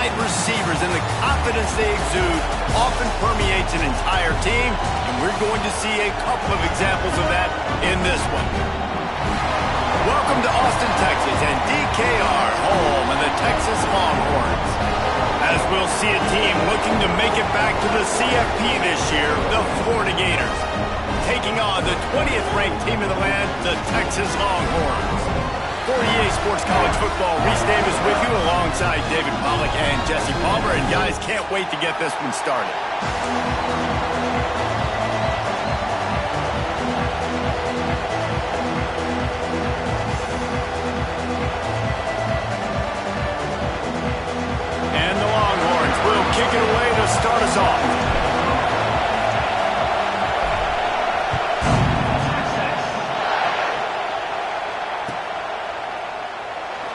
wide receivers and the confidence they exude often permeates an entire team, and we're going to see a couple of examples of that in this one. Welcome to Austin, Texas, and DKR, home of the Texas Longhorns. As we'll see a team looking to make it back to the CFP this year, the Florida Gators, taking on the 20th ranked team in the land, the Texas Longhorns. For EA Sports College Football, Reese Davis with you alongside David Pollack and Jesse Palmer. And guys, can't wait to get this one started. And the Longhorns will kick it away to start us off.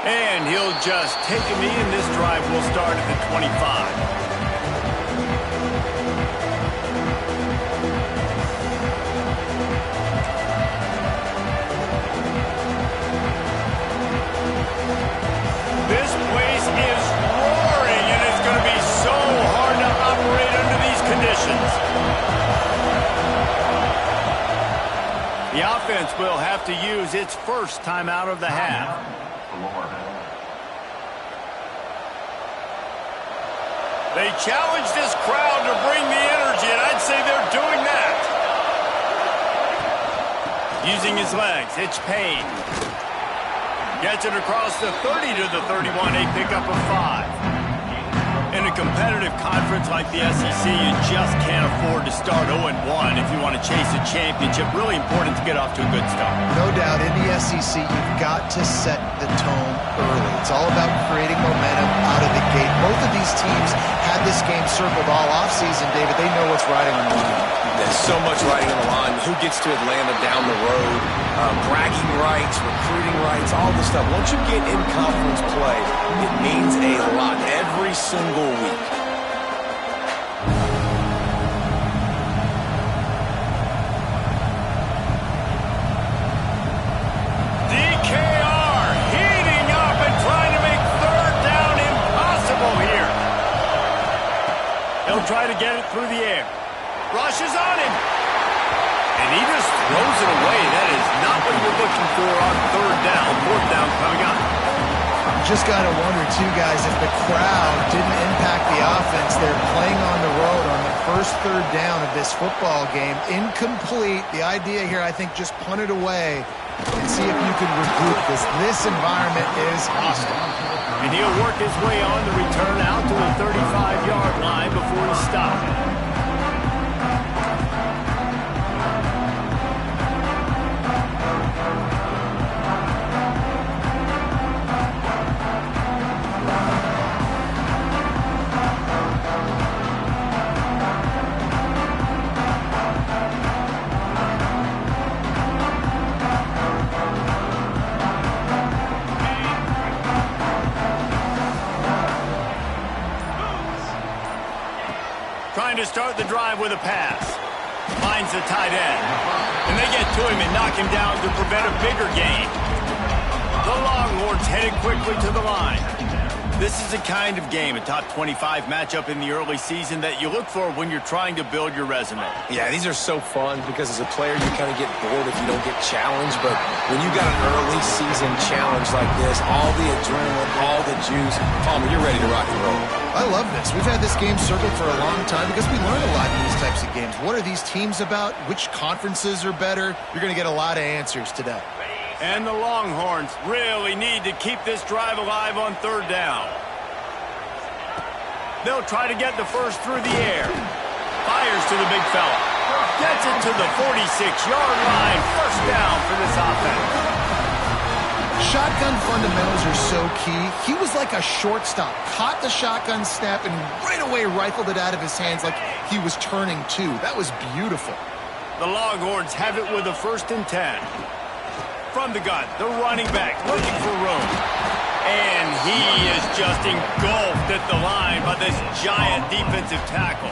And he'll just take a knee, and this drive will start at the 25. This place is roaring, and it's going to be so hard to operate under these conditions. The offense will have to use its first timeout of the half. They challenge this crowd to bring the energy, and I'd say they're doing that. Using his legs, it's Payne. Gets it across the 30 to the 31, a pickup of 5. In a competitive conference like the SEC, you just can't afford to start 0-1 if you want to chase a championship. Really important to get off to a good start. No doubt, in the SEC, you've got to set the tone early. It's all about creating momentum out of the gate. Both of these teams had this game circled all offseason, David. They know what's riding on the line. There's so much riding on the line. Who gets to Atlanta down the road? Bragging rights, recruiting rights, all this stuff. Once you get in conference play, it means a lot every single week. DKR heating up and trying to make third down impossible here. He'll try to get it through the air. Rushes on him. And he just throws it away. That is not what you're looking for on third down. Fourth down coming up. Just got to wonder, too, guys, if the crowd didn't impact the offense. They're playing on the road on the first third down of this football game. Incomplete. The idea here, I think, just punt it away and see if you can regroup, because this environment is hostile. And he'll work his way on the return out to the 35-yard line before he stops. Trying to start the drive with a pass. Finds the tight end. And they get to him and knock him down to prevent a bigger gain. The Longhorns headed quickly to the line. This is the kind of game, a top 25 matchup in the early season, that you look for when you're trying to build your resume. Yeah, these are so fun because as a player, you kind of get bored if you don't get challenged. But when you got an early season challenge like this, all the adrenaline, all the juice, Palmer, you're ready to rock and roll. I love this. We've had this game circled for a long time because we learn a lot in these types of games. What are these teams about? Which conferences are better? You're going to get a lot of answers today. And the Longhorns really need to keep this drive alive on third down. They'll try to get the first through the air. Fires to the big fella. Gets it to the 46-yard line. First down for this offense. Shotgun fundamentals are so key. He was like a shortstop. Caught the shotgun snap and right away rifled it out of his hands like he was turning two. That was beautiful. The Longhorns have it with a 1st and 10. From the gun, the running back looking for room. And he is just engulfed at the line by this giant defensive tackle.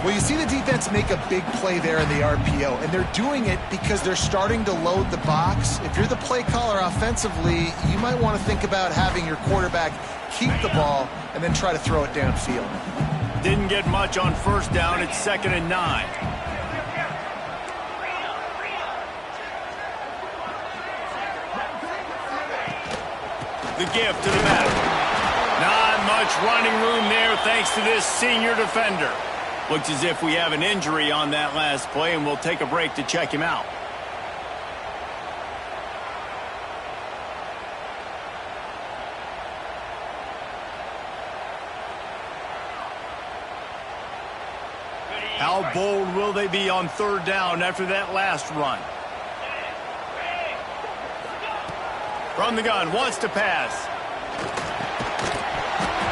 Well, you see the defense make a big play there in the RPO, and they're doing it because they're starting to load the box. If you're the play caller offensively, you might want to think about having your quarterback keep the ball and then try to throw it downfield. Didn't get much on first down. It's 2nd and 9. The give to the back. Not much running room there thanks to this senior defender. Looks as if we have an injury on that last play, and we'll take a break to check him out. How bold will they be on 3rd down after that last run? From the gun, wants to pass.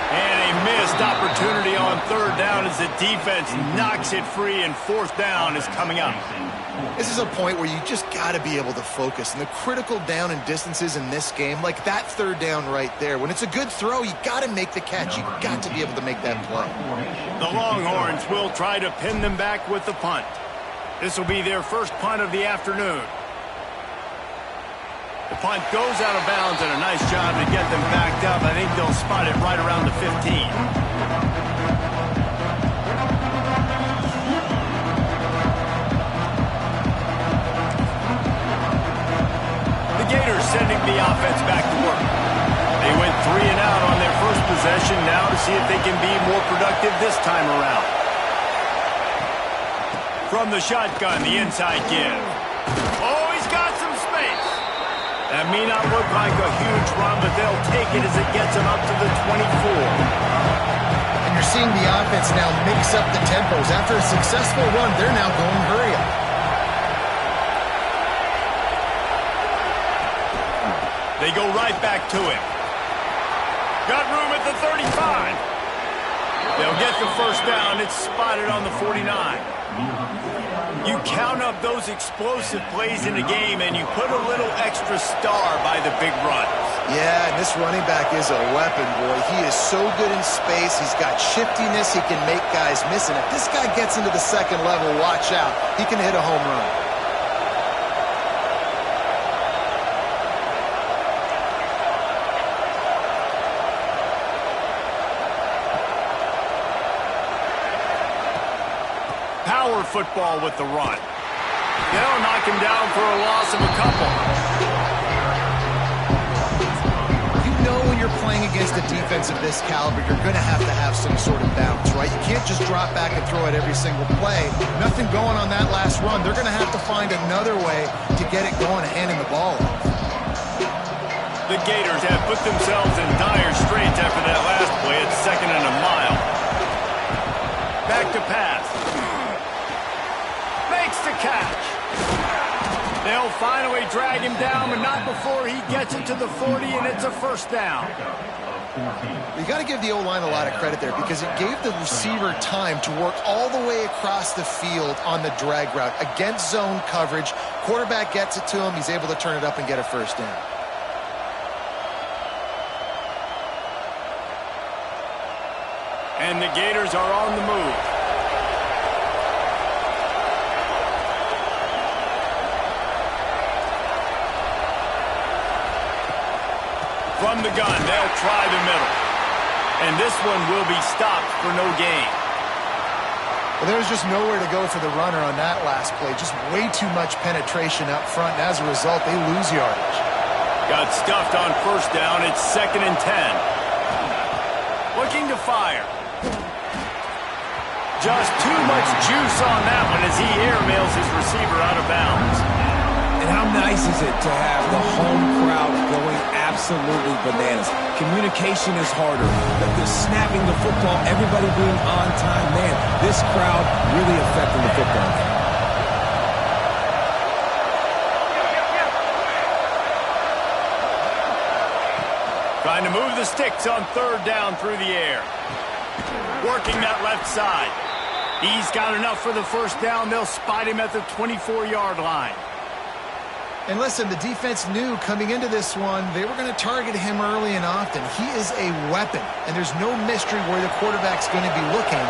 And a missed opportunity on 3rd down as the defense knocks it free, and 4th down is coming up. This is a point where you just got to be able to focus. And the critical down and distances in this game, like that 3rd down right there, when it's a good throw, you got to make the catch. You got to be able to make that play. The Longhorns will try to pin them back with the punt. This will be their first punt of the afternoon. The punt goes out of bounds, and a nice job to get them backed up. I think they'll spot it right around the 15. The Gators sending the offense back to work. They went 3 and out on their first possession, now to see if they can be more productive this time around. From the shotgun, the inside give. Oh, he's got some space. That may not look like a huge run, but they'll take it as it gets them up to the 24. And you're seeing the offense now mix up the tempos. After a successful run, they're now going hurry up. They go right back to him. Got room at the 35. They'll get the first down. It's spotted on the 49. You count up those explosive plays in the game, and you put a little extra star by the big runs. Yeah, and this running back is a weapon, boy. He is so good in space. He's got shiftiness. He can make guys miss. And if this guy gets into the 2nd level, watch out. He can hit a home run. Power football with the run. They'll knock him down for a loss of a couple. You know when you're playing against a defense of this caliber, you're going to have some sort of bounce, right? You can't just drop back and throw it every single play. Nothing going on that last run. They're going to have to find another way to get it going and handing the ball off. The Gators have put themselves in dire straits after that last play. It's 2nd and a mile. Back to pass. Makes the catch. They'll finally drag him down, but not before he gets it to the 40, and it's a first down. You got to give the O-line a lot of credit there because it gave the receiver time to work all the way across the field on the drag route against zone coverage. Quarterback gets it to him. He's able to turn it up and get a first down. And the Gators are on the move. From the gun, they'll try the middle. And this one will be stopped for no gain. Well, there was just nowhere to go for the runner on that last play. Just way too much penetration up front, and as a result, they lose yardage. Got stuffed on first down. It's 2nd and 10. Looking to fire. Just too much juice on that one as he airmails his receiver out of bounds. And how nice is it to have the home crowd going absolutely bananas? Communication is harder. The snapping the football, everybody being on time. Man, this crowd really affecting the football game. Trying to move the sticks on 3rd down through the air. Working that left side. He's got enough for the first down. They'll spot him at the 24-yard line. And listen, the defense knew coming into this one, they were going to target him early and often. He is a weapon, and there's no mystery where the quarterback's going to be looking.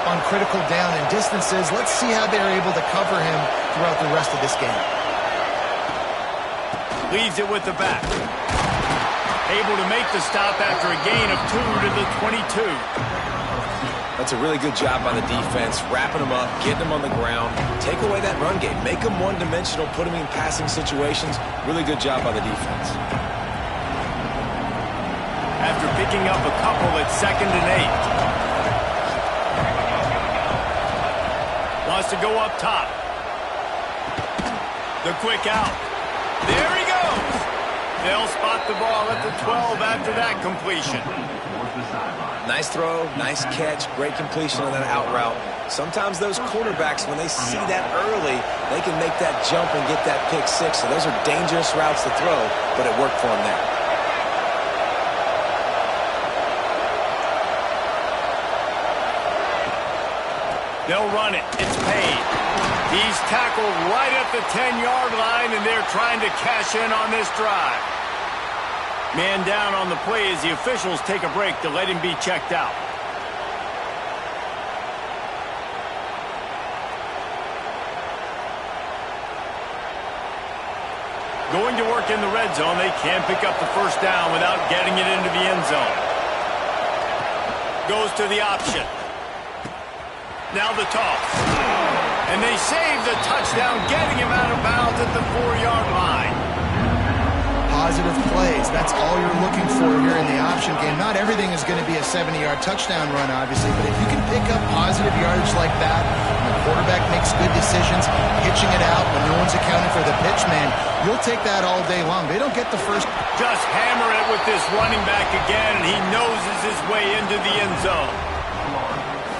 on critical down and distances. Let's see how they're able to cover him throughout the rest of this game. Leaves it with the back. Able to make the stop after a gain of 2 to the 22. That's a really good job by the defense, wrapping them up, getting them on the ground. Take away that run game. Make them one-dimensional, put them in passing situations. Really good job by the defense. After picking up a couple at 2nd and 8. Wants to go up top. The quick out. There he goes. They'll spot the ball at the 12 after that completion. Nice throw, nice catch, great completion on that out route. Sometimes those quarterbacks, when they see that early, they can make that jump and get that pick six. So those are dangerous routes to throw, but it worked for them there. They'll run it. It's paid. He's tackled right at the 10-yard line, and they're trying to cash in on this drive. Man down on the play as the officials take a break to let him be checked out. Going to work in the red zone. They can't pick up the first down without getting it into the end zone. Goes to the option. Now the toss. And they save the touchdown, getting him out of bounds at the 4-yard line. Positive plays. That's all you're looking for here in the option game. Not everything is going to be a 70-yard touchdown run, obviously, but if you can pick up positive yardage like that, and the quarterback makes good decisions, pitching it out when no one's accounting for the pitch, man, you'll take that all day long. They don't get the first. Just hammer it with this running back again, and he noses his way into the end zone.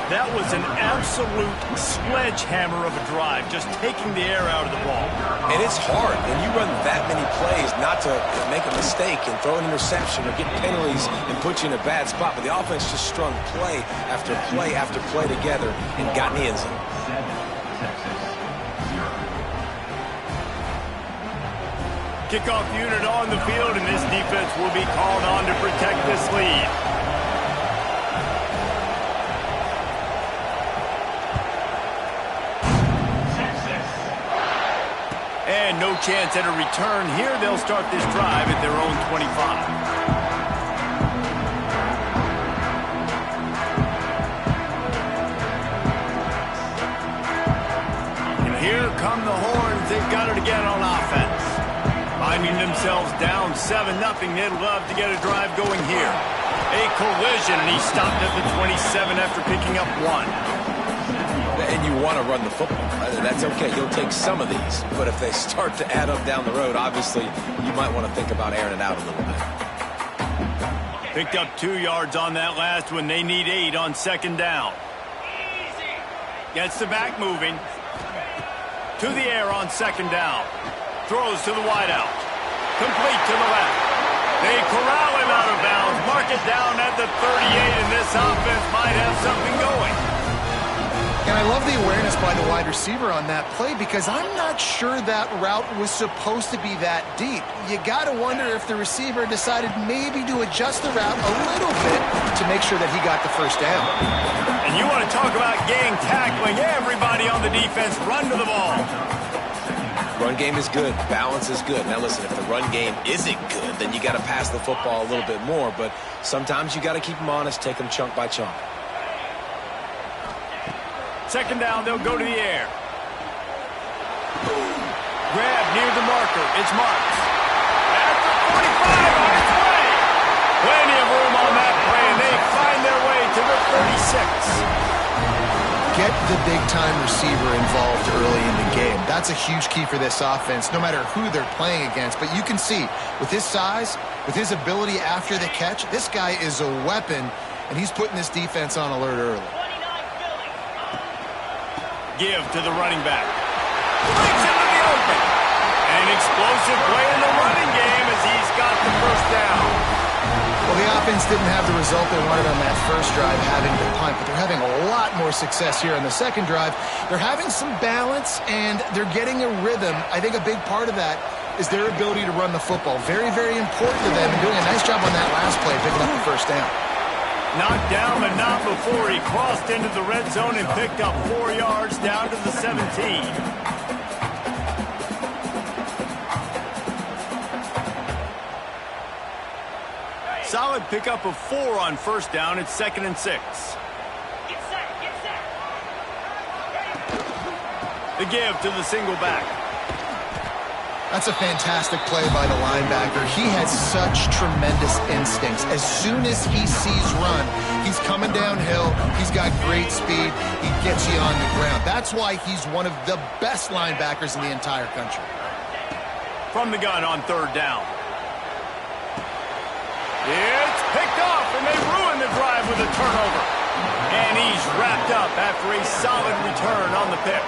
That was an absolute sledgehammer of a drive, just taking the air out of the ball. And it's hard when you run that many plays not to make a mistake and throw an interception or get penalties and put you in a bad spot. But the offense just strung play after play after play together and got in the end zone. Kickoff unit on the field, and this defense will be called on to protect this lead. And no chance at a return here. They'll start this drive at their own 25. And here come the horns. They've got it again on offense. Finding themselves down 7-0. They'd love to get a drive going here. A collision, and he stopped at the 27 after picking up 1. And you want to run the football. That's okay. You'll take some of these. But if they start to add up down the road, obviously, you might want to think about airing it out a little bit. Picked up 2 yards on that last one. They need 8 on 2nd down. Gets the back moving. To the air on 2nd down. Throws to the wideout. Complete to the left. They corral him out of bounds. Mark it down at the 38, and this offense might have something going. And I love the awareness by the wide receiver on that play because I'm not sure that route was supposed to be that deep. You got to wonder if the receiver decided maybe to adjust the route a little bit to make sure that he got the first down. And you want to talk about gang tackling. Everybody on the defense run to the ball. Run game is good. Balance is good. Now listen, if the run game isn't good, then you got to pass the football a little bit more. But sometimes you got to keep them honest, take them chunk by chunk. 2nd down, they'll go to the air. Grab near the marker. It's Marks. At the 45 on its way. Plenty of room on that play, and they find their way to the 36. Get the big-time receiver involved early in the game. That's a huge key for this offense, no matter who they're playing against. But you can see, with his size, with his ability after the catch, this guy is a weapon, and he's putting this defense on alert early. Give to the running back. Breaks into the open. An explosive play in the running game as he's got the first down. Well, the offense didn't have the result they wanted on that first drive, having to punt, but they're having a lot more success here on the second drive. They're having some balance, and they're getting a rhythm. I think a big part of that is their ability to run the football. Very, very important to them, and doing a nice job on that last play, picking up the first down. Knocked down, but not before he crossed into the red zone and picked up 4 yards down to the 17. Solid pickup of 4 on first down. It's 2nd and 6. The give to the single back. That's a fantastic play by the linebacker. He has such tremendous instincts. As soon as he sees run, he's coming downhill. He's got great speed. He gets you on the ground. That's why he's one of the best linebackers in the entire country. From the gun on 3rd down. It's picked off, and they ruin the drive with a turnover. And he's wrapped up after a solid return on the pick.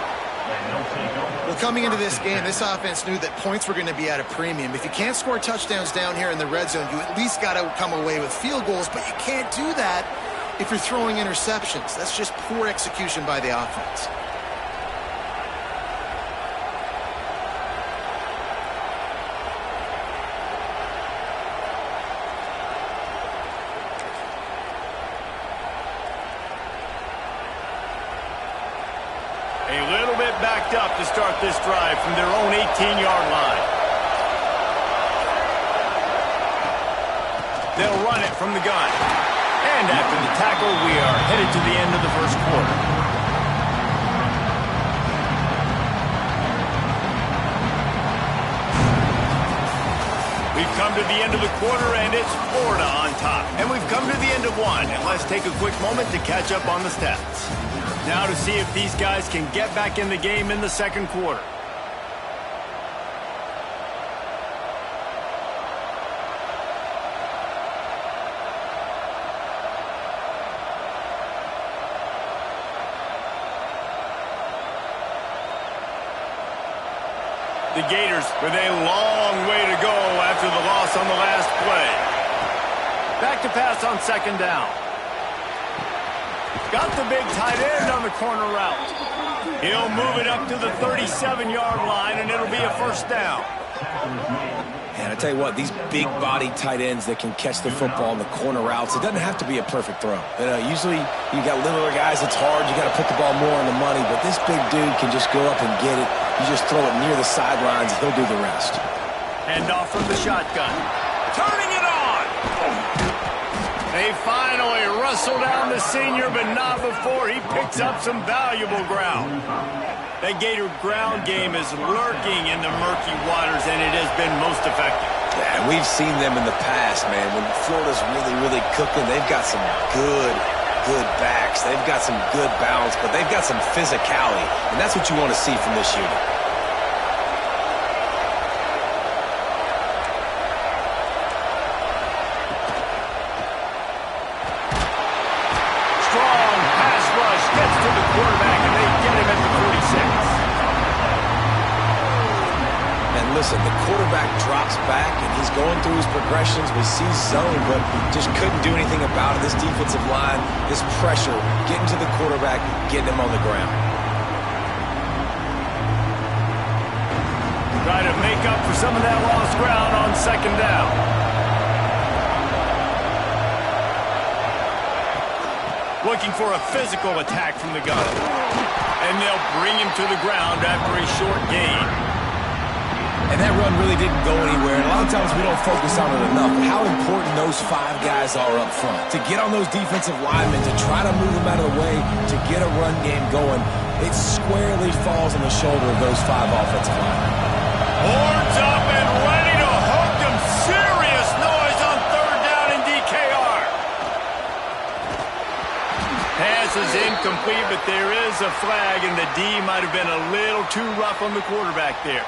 Well, coming into this game, this offense knew that points were going to be at a premium. If you can't score touchdowns down here in the red zone, you at least got to come away with field goals, but you can't do that if you're throwing interceptions. That's just poor execution by the offense. Backed up to start this drive from their own 18-yard line. They'll run it from the gun. And after the tackle, we are headed to the end of the first quarter. We've come to the end of the quarter, and it's Florida on top. And we've come to the end of one. And let's take a quick moment to catch up on the stats. Now to see if these guys can get back in the game in the second quarter. The Gators with a long way to go after the loss on the last play. Back to pass on 2nd down. Got the big tight end on the corner route. He'll move it up to the 37-yard line, and it'll be a first down. And I tell you what, these big-bodied tight ends that can catch the football on the corner routes, it doesn't have to be a perfect throw. Usually you got littler guys, it's hard. You got to put the ball more on the money, but this big dude can just go up and get it. You just throw it near the sidelines, he'll do the rest. Hand off from the shotgun. Turning it on! They finally wrestle down the senior, but not before he picks up some valuable ground. That Gator ground game is lurking in the murky waters, and it has been most effective. Yeah, we've seen them in the past, man. When Florida's really cooking, they've got some good backs. They've got some good balance, but they've got some physicality, and that's what you want to see from this unit. Listen, the quarterback drops back, and he's going through his progressions. We see zone, but just couldn't do anything about it. This defensive line, this pressure, getting to the quarterback, getting him on the ground. Try to make up for some of that lost ground on 2nd down. Looking for a physical attack from the gun. And they'll bring him to the ground after a short gain. And that run really didn't go anywhere. And a lot of times we don't focus on it enough. But how important those 5 guys are up front. To get on those defensive linemen, to try to move them out of the way, to get a run game going, it squarely falls on the shoulder of those 5 offensive linemen. Horns up and ready to hook them. Serious noise on 3rd down in DKR. Pass is incomplete, but there is a flag, and the D might have been a little too rough on the quarterback there.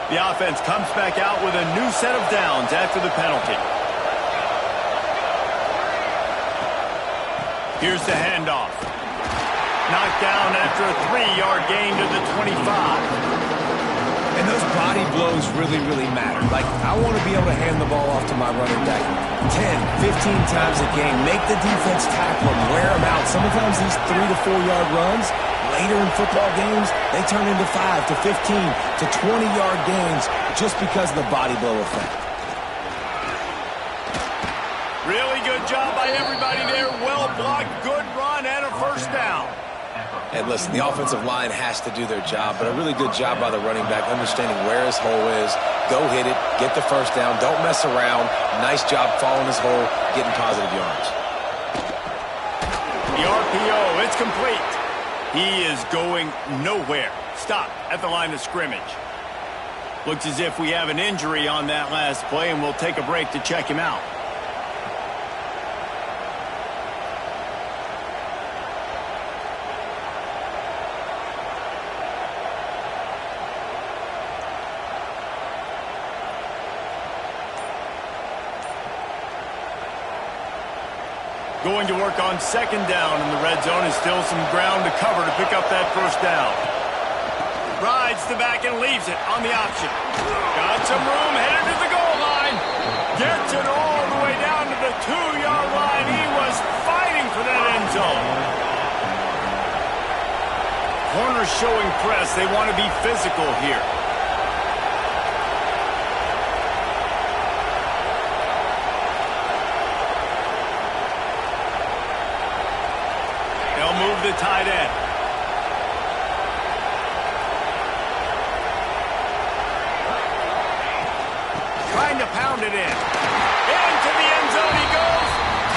The offense comes back out with a new set of downs after the penalty. Here's the handoff. Knocked down after a 3-yard gain to the 25. And those body blows really, really matter. Like, I want to be able to hand the ball off to my running back 10, 15 times a game. Make the defense tackle them, wear them out. Sometimes these 3 to 4 yard runs, later in football games, they turn into 5 to 15 to 20 yard gains just because of the body blow effect. Really good job by everybody there. Well blocked, good run, and a first down. And listen, the offensive line has to do their job, but a really good job by the running back, understanding where his hole is. Go hit it, get the first down, don't mess around. Nice job following his hole, getting positive yards. The RPO, it's complete. He is going nowhere. Stop at the line of scrimmage. Looks as if we have an injury on that last play, and we'll take a break to check him out. Going to work on second down in the red zone, and still some ground to cover to pick up that first down. Rides the back and leaves it on the option. Got some room, headed to the goal line. Gets it all the way down to the 2-yard line. He was fighting for that end zone. Corners showing press. They want to be physical here. Move the tight end. Trying to pound it in. Into the end zone he goes.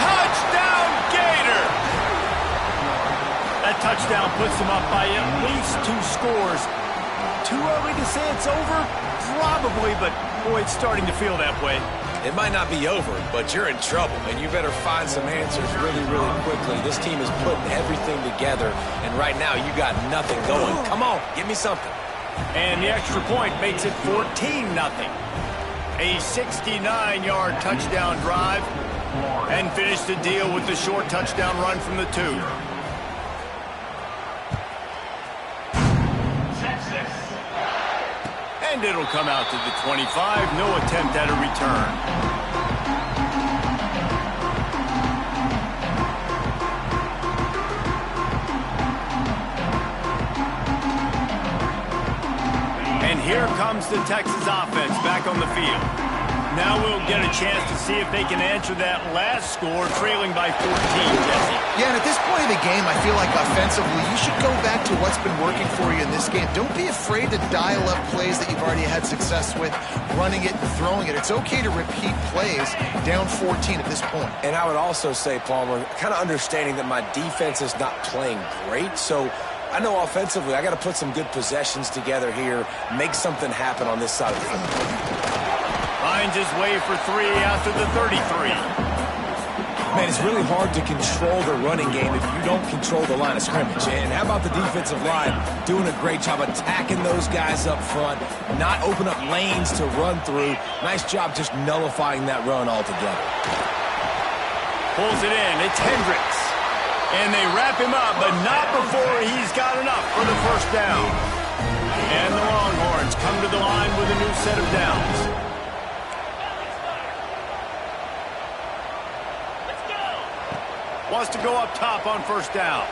Touchdown, Gator. That touchdown puts them up by at least 2 scores. Too early to say it's over? Probably, but boy, it's starting to feel that way. It might not be over, but you're in trouble, and you better find some answers really, really quickly. This team is putting everything together, and right now you got nothing going. Come on, give me something. And the extra point makes it 14-0. A 69-yard touchdown drive, and finish the deal with the short touchdown run from the 2. And it'll come out to the 25. No attempt at a return. And here comes the Texas offense back on the field. Now we'll get a chance to see if they can answer that last score, trailing by 14, Jesse. Yeah, and at this point of the game, I feel like offensively, you should go back to what's been working for you in this game. Don't be afraid to dial up plays that you've already had success with, running it and throwing it. It's okay to repeat plays down 14 at this point. And I would also say, Palmer, kind of understanding that my defense is not playing great, so I know offensively I got to put some good possessions together here, make something happen on this side of the football. Finds his way for 3 after the 33. Man, it's really hard to control the running game if you don't control the line of scrimmage. And how about the defensive line doing a great job attacking those guys up front, not open up lanes to run through. Nice job just nullifying that run altogether. Pulls it in. It's Hendricks. And they wrap him up, but not before he's got enough for the first down. And the Longhorns come to the line with a new set of downs. Wants to go up top on first down.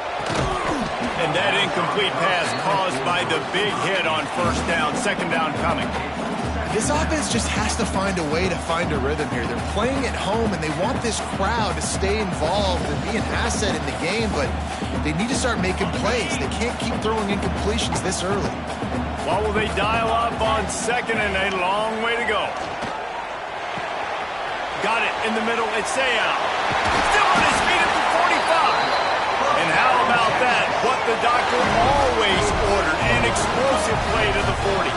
And that incomplete pass caused by the big hit on first down. Second down coming. This offense just has to find a way to find a rhythm here. They're playing at home, and they want this crowd to stay involved and be an asset in the game, but they need to start making plays. They can't keep throwing incompletions this early. What will they dial up on second, and a long way to go. Got it in the middle. It's Sayal. Still on his feet at the 45. And how about that? What the doctor always ordered. An explosive play to the 40.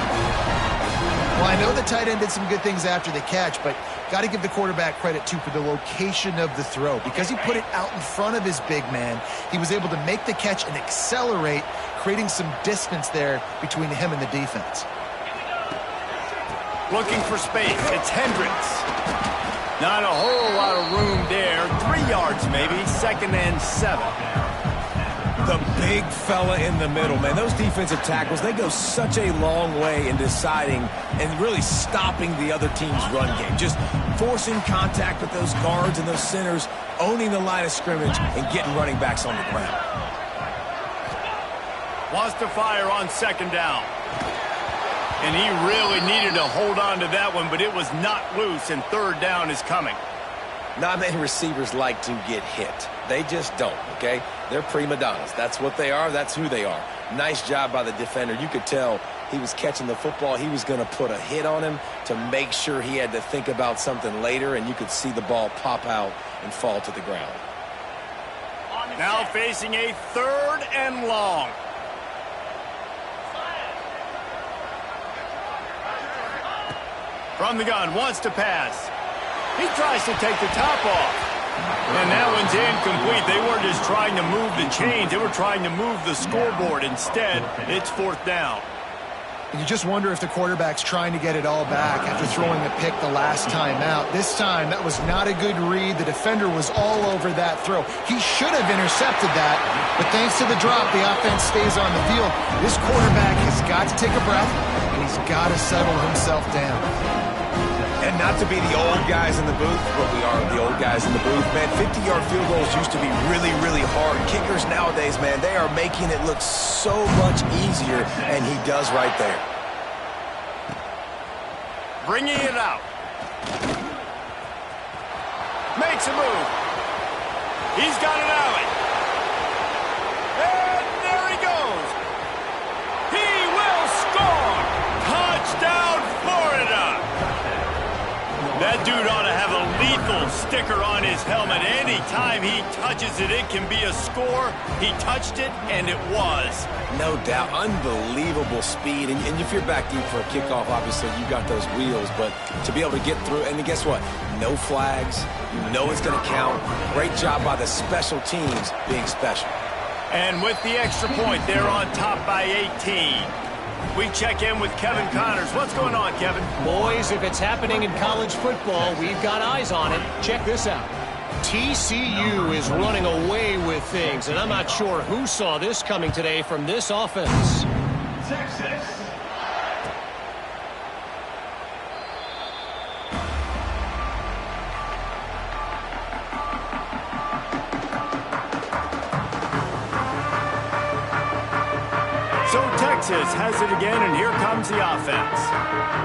Well, I know the tight end did some good things after the catch, but got to give the quarterback credit, too, for the location of the throw. Because he put it out in front of his big man, he was able to make the catch and accelerate, creating some distance there between him and the defense. Looking for space. It's Hendricks. Not a whole lot of room there. 3 yards maybe. 2nd and 7. The big fella in the middle, man. Those defensive tackles, they go such a long way in deciding and really stopping the other team's run game. Just forcing contact with those guards and those centers, owning the line of scrimmage, and getting running backs on the ground. Wants to fire on second down. And he really needed to hold on to that one, but it was not loose, and third down is coming. Not many receivers like to get hit. They just don't, okay? They're prima donnas. That's what they are. That's who they are. Nice job by the defender. You could tell he was catching the football. He was going to put a hit on him to make sure he had to think about something later, and you could see the ball pop out and fall to the ground. Now facing a third and long. From the gun, wants to pass. He tries to take the top off. And that one's incomplete. They weren't just trying to move the chains. They were trying to move the scoreboard. Instead, it's fourth down. And you just wonder if the quarterback's trying to get it all back after throwing the pick the last time out. This time, that was not a good read. The defender was all over that throw. He should have intercepted that, but thanks to the drop, the offense stays on the field. This quarterback has got to take a breath, and he's got to settle himself down. And not to be the old guys in the booth, but we are the old guys in the booth, man. 50-yard field goals used to be really, really hard. Kickers nowadays, man, they are making it look so much easier, and he does right there. Bringing it out. Makes a move. He's got an alley. And there he goes. He will score. Touchdown, Florida. That dude ought to have a lethal sticker on his helmet. Anytime he touches it, it can be a score. He touched it, and it was. No doubt. Unbelievable speed. And if you're back deep for a kickoff, obviously, you got those wheels. But to be able to get through, and guess what? No flags. You know it's going to count. Great job by the special teams being special. And with the extra point, they're on top by 18. We check in with Kevin Connors. What's going on, Kevin? Boys, if it's happening in college football, we've got eyes on it. Check this out. TCU is running away with things, and I'm not sure who saw this coming today from this offense. Texas. So Texas has it again, and here comes the offense.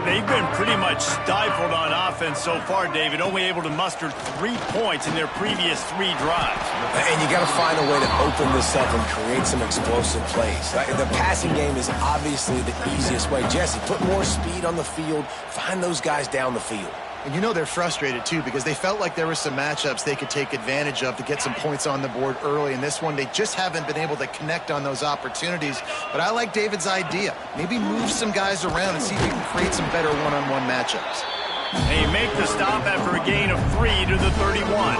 They've been pretty much stifled on offense so far, David, only able to muster 3 points in their previous 3 drives. And you got to find a way to open this up and create some explosive plays. The passing game is obviously the easiest way. Jesse, put more speed on the field, find those guys down the field. And you know they're frustrated, too, because they felt like there were some matchups they could take advantage of to get some points on the board early. In this one, they just haven't been able to connect on those opportunities. But I like David's idea. Maybe move some guys around and see if we can create some better one-on-one matchups. They make the stop after a gain of 3 to the 31.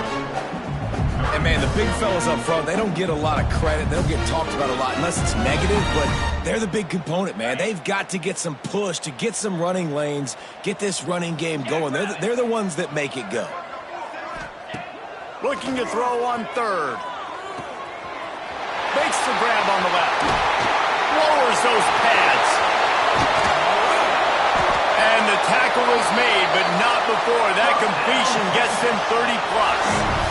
And, man, the big fellas up front, they don't get a lot of credit. They don't get talked about a lot unless it's negative, but they're the big component, man. They've got to get some push, to get some running lanes, get this running game going. They're the ones that make it go. Looking to throw on third. Makes the grab on the left. Lowers those pads. And the tackle is made, but not before that completion gets them 30+.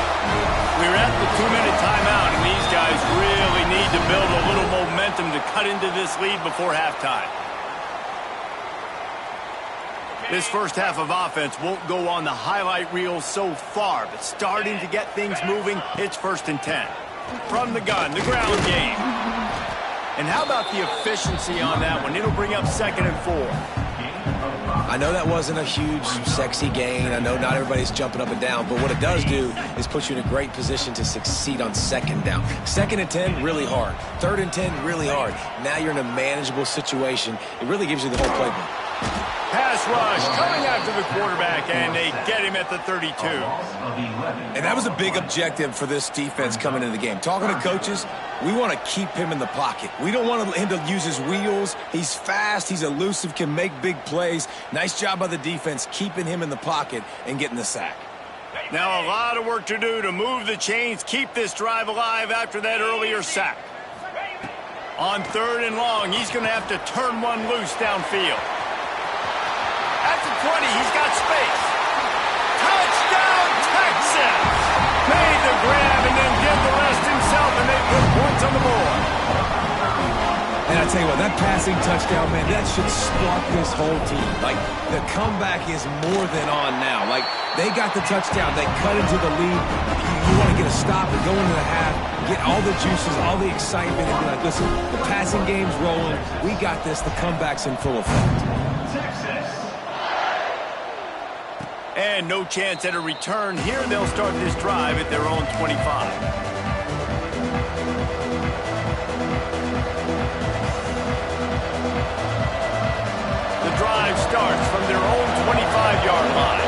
We're at the 2-minute timeout, and these guys really need to build a little momentum to cut into this lead before halftime. This first half of offense won't go on the highlight reel so far, but starting to get things moving, it's 1st and 10. From the gun, the ground game. And how about the efficiency on that one? It'll bring up 2nd and 4. I know that wasn't a huge, sexy gain. I know not everybody's jumping up and down, but what it does do is put you in a great position to succeed on 2nd down. 2nd and 10, really hard. 3rd and 10, really hard. Now you're in a manageable situation. It really gives you the whole playbook. Pass rush coming after the quarterback, and they get him at the 32. And that was a big objective for this defense coming into the game. Talking to coaches, we want to keep him in the pocket. We don't want him to use his wheels. He's fast, he's elusive, can make big plays. Nice job by the defense keeping him in the pocket and getting the sack. Now a lot of work to do to move the chains, keep this drive alive after that earlier sack. On 3rd and long, he's going to have to turn one loose downfield. At the 20, he's got space. Touchdown, Texas! Made the grab and then did the rest himself, and they put points on the board. And I tell you what, that passing touchdown, man, that should spark this whole team. Like, the comeback is more than on now. Like, they got the touchdown. They cut into the lead. You want to get a stop and go into the half, get all the juices, all the excitement, and be like, listen, the passing game's rolling. We got this. The comeback's in full effect. And no chance at a return here. They'll start this drive at their own 25. Drive starts from their own 25-yard line.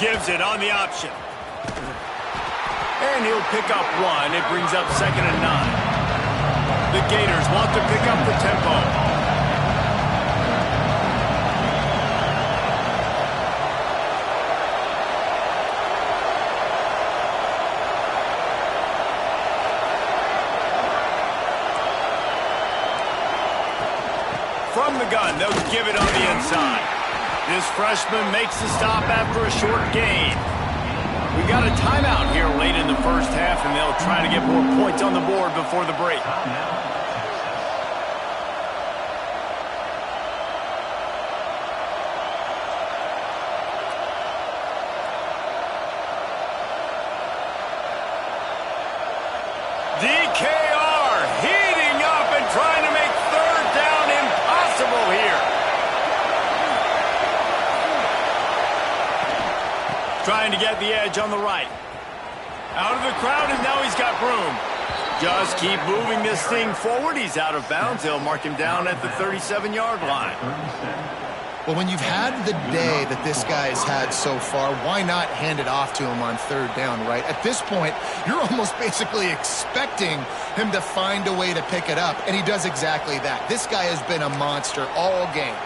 Gives it on the option. And he'll pick up one. It brings up 2nd and 9. The Gators want to pick up the tempo. From the gun, they'll give it on the inside. This freshman makes the stop after a short gain. We got a timeout here late in the first half, and they'll try to get more points on the board before the break. DKR heating up and trying to make 3rd down impossible here. Trying to get the edge on the right. Out of the crowd, and now he's got room. Just keep moving this thing forward. He's out of bounds. They'll mark him down at the 37-yard line. Well, when you've had the day that this guy has had so far, why not hand it off to him on 3rd down, right? At this point, you're almost basically expecting him to find a way to pick it up, and he does exactly that. This guy has been a monster all game.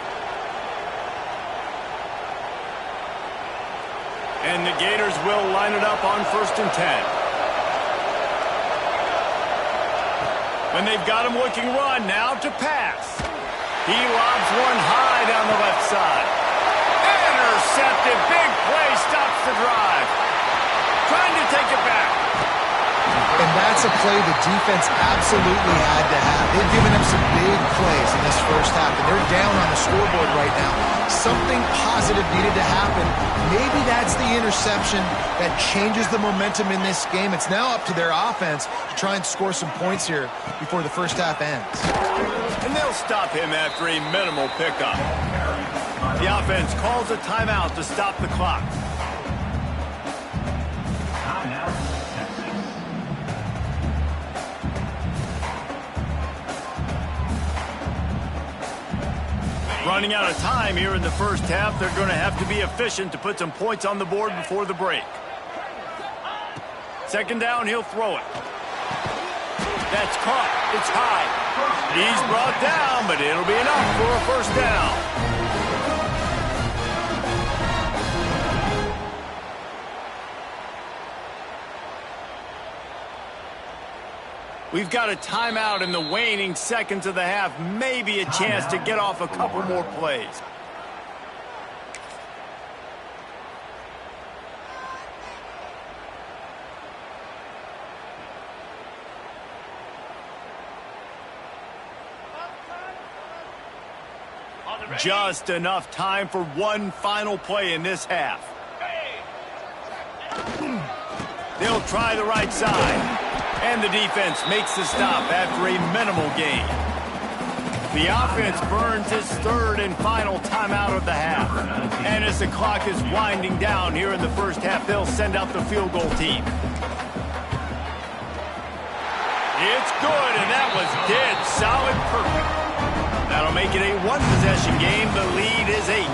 And the Gators will line it up on 1st and 10. And they've got him looking run now to pass. He lobs one high down the left side. Intercepted. Big play stops the drive. Trying to take it back. And that's a play the defense absolutely had to have. They've given him some big plays in this first half, and they're down on the scoreboard right now. Something positive needed to happen. Maybe that's the interception that changes the momentum in this game. It's now up to their offense to try and score some points here before the first half ends. And they'll stop him after a minimal pickup. The offense calls a timeout to stop the clock. Running out of time here in the first half. They're going to have to be efficient to put some points on the board before the break. 2nd down, he'll throw it. That's caught. It's high. He's brought down, but it'll be enough for a 1st down. We've got a timeout in the waning seconds of the half. Maybe a chance to get off a couple more plays. Just enough time for one final play in this half. They'll try the right side. And the defense makes the stop after a minimal gain. The offense burns its 3rd and final timeout of the half. And as the clock is winding down here in the first half, they'll send out the field goal team. It's good, and that was dead solid perfect. That'll make it a 1-possession game. The lead is 8.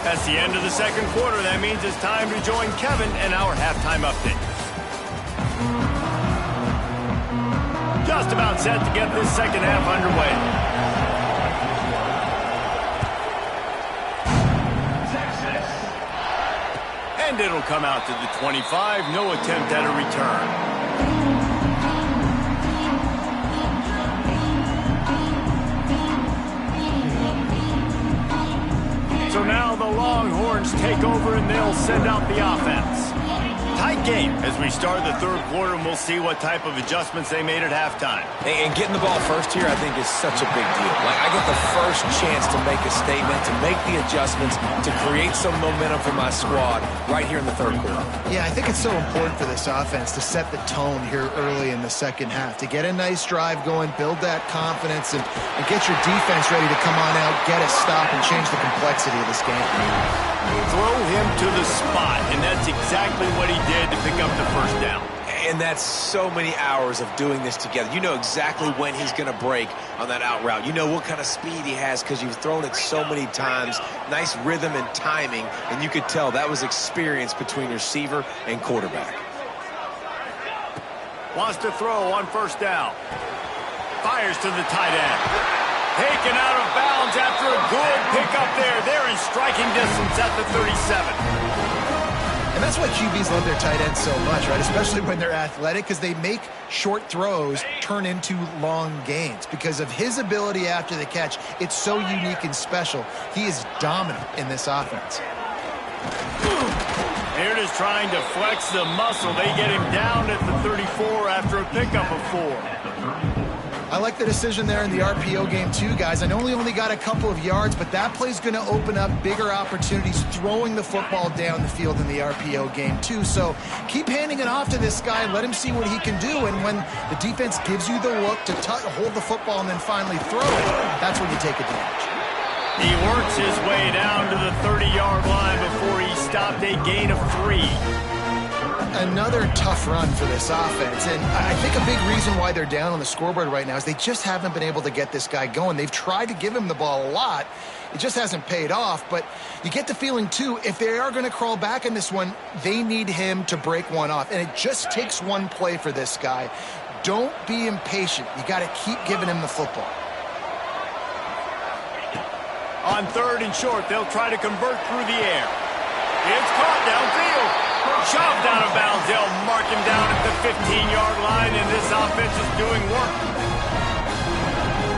That's the end of the 2nd quarter. That means it's time to join Kevin in our halftime update. Just about set to get this 2nd half underway. And it'll come out to the 25. No attempt at a return. So now the Longhorns take over and they'll send out the offense. Tight game as we start the third quarter, and we'll see what type of adjustments they made at halftime. And getting the ball first here, I think, is such a big deal. Like, I get the first chance to make a statement, to make the adjustments, to create some momentum for my squad right here in the third quarter. Yeah, I think it's so important for this offense to set the tone here early in the second half, to get a nice drive going, build that confidence, and get your defense ready to come on out, get a stop, and change the complexity of this game. Throw him to the spot, and that's exactly what he did to pick up the first down. And that's so many hours of doing this together. You know exactly when he's going to break on that out route. You know what kind of speed he has because you've thrown it so many times. Nice rhythm and timing, and you could tell that was experience between receiver and quarterback. Wants to throw on first down. Fires to the tight end. Taken out of bounds after a good pickup there. They're in striking distance at the 37. And that's why QBs love their tight ends so much, right? Especially when they're athletic, because they make short throws turn into long gains. Because of his ability after the catch, it's so unique and special. He is dominant in this offense. Here it is trying to flex the muscle. They get him down at the 34 after a pickup of 4. I like the decision there in the RPO game too, guys. I know he only got a couple of yards, but that play's going to open up bigger opportunities throwing the football down the field in the RPO game too. So keep handing it off to this guy. Let him see what he can do. And when the defense gives you the look to hold the football and then finally throw it, that's when you take advantage. He works his way down to the 30-yard line before he stopped a gain of 3. Another tough run for this offense, and I think a big reason why they're down on the scoreboard right now is they just haven't been able to get this guy going. They've tried to give him the ball a lot. It just hasn't paid off, but you get the feeling, too, if they are going to crawl back in this one, they need him to break one off, and it just takes one play for this guy. Don't be impatient. You got to keep giving him the football. On third and short, they'll try to convert through the air. It's caught downfield. Shoved out of bounds. They'll mark him down at the 15-yard line, and this offense is doing work.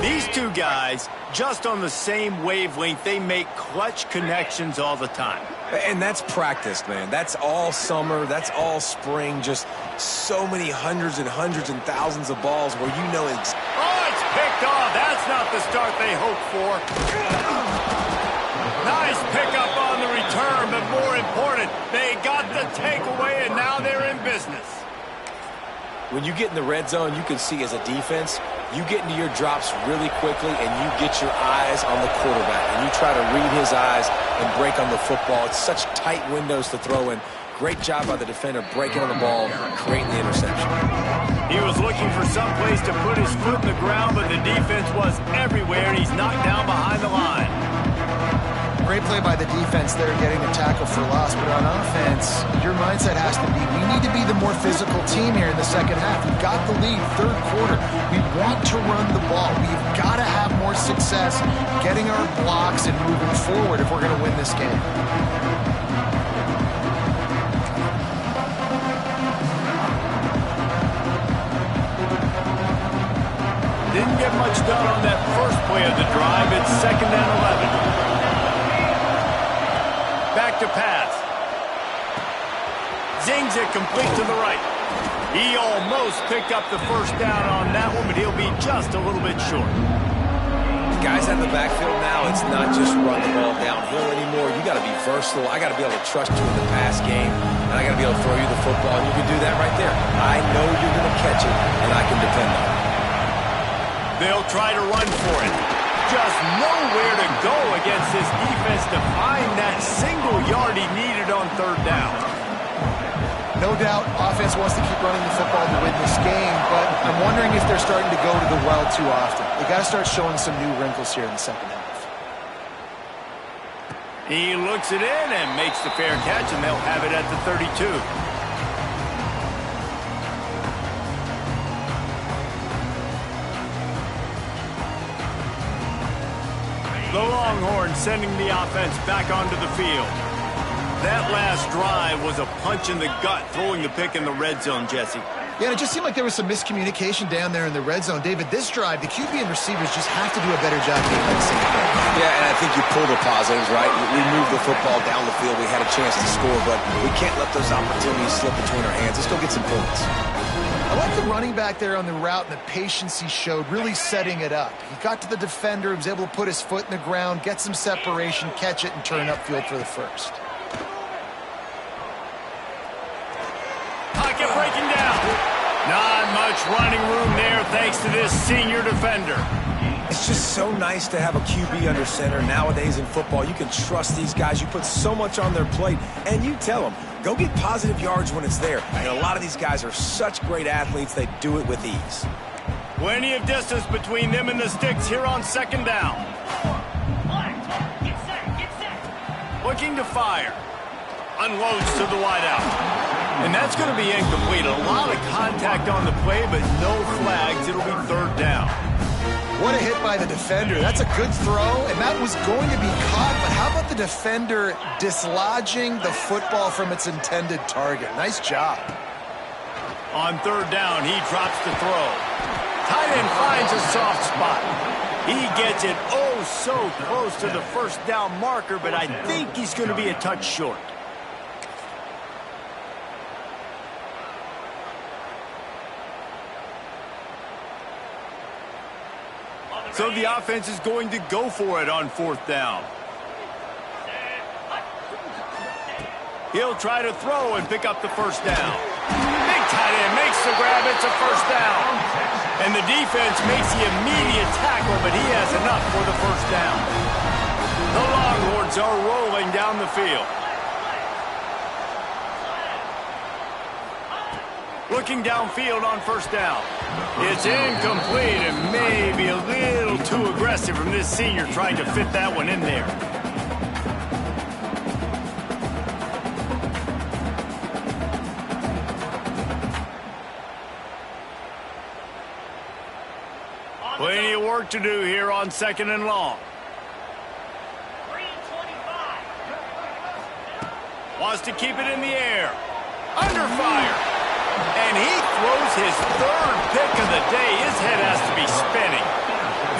These two guys, just on the same wavelength, they make clutch connections all the time. And that's practice, man. That's all summer. That's all spring. Just so many hundreds and thousands of balls where you know it's... Oh, it's picked off. That's not the start they hoped for. Nice pickup on the return, but more important, they got the takeaway, and now they're in business. When you get in the red zone, you can see as a defense, you get into your drops really quickly, and you get your eyes on the quarterback, and you try to read his eyes and break on the football. It's such tight windows to throw in. Great job by the defender breaking on the ball, creating the interception. He was looking for some place to put his foot in the ground, but the defense was everywhere, and he's knocked down behind the line. Great play by the defense there, getting the tackle for loss. But on offense, your mindset has to be, we need to be the more physical team here in the second half. We've got the lead, third quarter. We want to run the ball. We've got to have more success getting our blocks and moving forward if we're going to win this game. Didn't get much done on that first play of the drive. It's 2nd and 11. Back to pass. Zings it complete to the right. He almost picked up the first down on that one, but he'll be just a little bit short. Guys out of the backfield now, it's not just run the ball downhill anymore. You got to be versatile. I got to be able to trust you in the pass game, and I got to be able to throw you the football, and you can do that right there. I know you're going to catch it, and I can depend on it. They'll try to run for it. Just nowhere to go against this defense to find that single yard he needed on third down. No doubt, offense wants to keep running the football to win this game, but I'm wondering if they're starting to go to the well too often. They got to start showing some new wrinkles here in the second half. He looks it in and makes the fair catch, and they'll have it at the 32. The Longhorns sending the offense back onto the field. That last drive was a punch in the gut, throwing the pick in the red zone, Jesse. Yeah, and it just seemed like there was some miscommunication down there in the red zone. David, this drive, the QB and receivers just have to do a better job being at the same thing. Yeah, and I think you pull the positives, right? We moved the football down the field. We had a chance to score, but we can't let those opportunities slip between our hands. Let's go get some points. I like the running back there on the route and the patience he showed, really setting it up. He got to the defender, he was able to put his foot in the ground, get some separation, catch it, and turn upfield for the first. Pocket breaking down. Not much running room there thanks to this senior defender. It's just so nice to have a QB under center. Nowadays in football, you can trust these guys. You put so much on their plate, and you tell them, go get positive yards when it's there. And a lot of these guys are such great athletes, they do it with ease. Plenty of distance between them and the sticks here on second down. Looking to fire. Unloads to the wideout. And that's going to be incomplete. A lot of contact on the play, but no flags. It'll be third down. What a hit by the defender. That's a good throw, and that was going to be caught, but how about the defender dislodging the football from its intended target? Nice job. On third down, he drops the throw. Tight end finds a soft spot. He gets it oh so close to the first down marker, but I think he's going to be a touch short. So the offense is going to go for it on fourth down. He'll try to throw and pick up the first down. Big tight end makes the grab. It's a first down. And the defense makes the immediate tackle, but he has enough for the first down. The Longhorns are rolling down the field. Looking downfield on first down. It's incomplete and maybe a little too aggressive from this senior trying to fit that one in there. Plenty of work to do here on second and long. Wants to keep it in the air. Under fire. And he throws his third pick of the day. His head has to be spinning.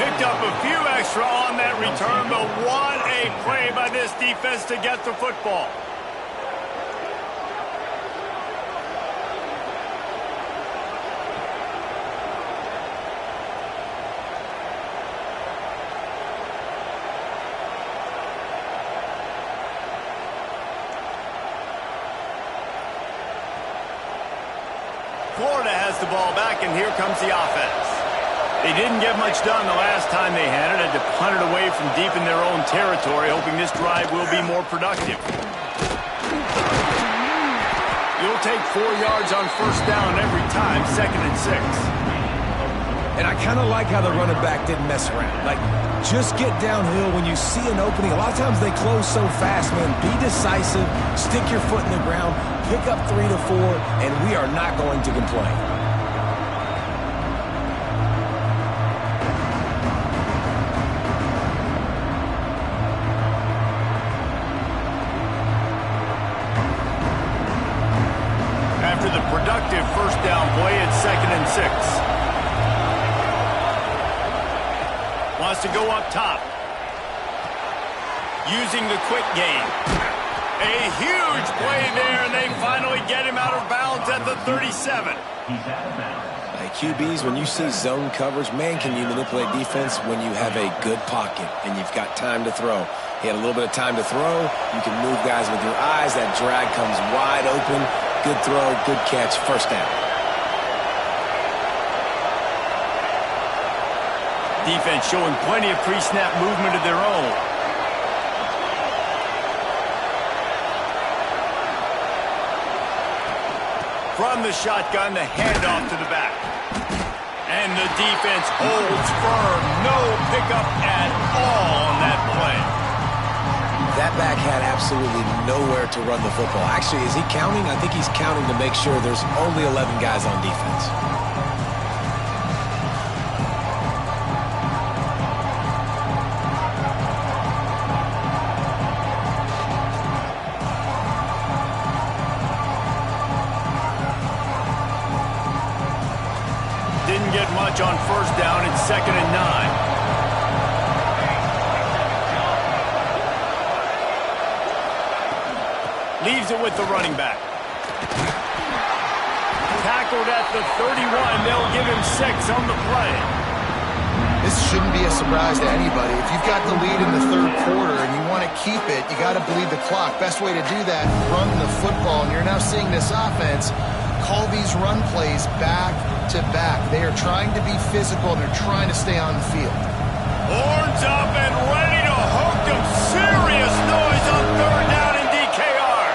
Picked up a few extra on that return, but what a play by this defense to get the football. Florida has the ball back, and here comes the offense. They didn't get much done the last time they had it. Had to punt it away from deep in their own territory, hoping this drive will be more productive. You'll take 4 yards on first down every time, 2nd and 6. And I kind of like how the running back didn't mess around. Like, just get downhill when you see an opening. A lot of times they close so fast, man. Be decisive, stick your foot in the ground, pick up 3 to 4, and we are not going to complain. After the productive first down play, it's 2nd and 6. Wants to go up top. Using the quick game. A huge play there, and they finally get him out of bounds at the 37. Hey, QBs, when you see zone coverage, man, can you manipulate defense when you have a good pocket and you've got time to throw. He had a little bit of time to throw. You can move guys with your eyes. That drag comes wide open. Good throw, good catch, first down. Defense showing plenty of pre-snap movement of their own. From the shotgun, the handoff to the back. And the defense holds firm. No pickup at all on that play. That back had absolutely nowhere to run the football. Actually, is he counting? I think he's counting to make sure there's only 11 guys on defense. much on first down and 2nd and 9. Leaves it with the running back. Tackled at the 31. They'll give him 6 on the play. This shouldn't be a surprise to anybody. If you've got the lead in the third quarter and you want to keep it, you got to bleed the clock. Best way to do that, run the football. And you're now seeing this offense call these run plays back to back. They are trying to be physical, and they're trying to stay on the field. Horns up and ready to hook them. Serious noise on third down in DKR.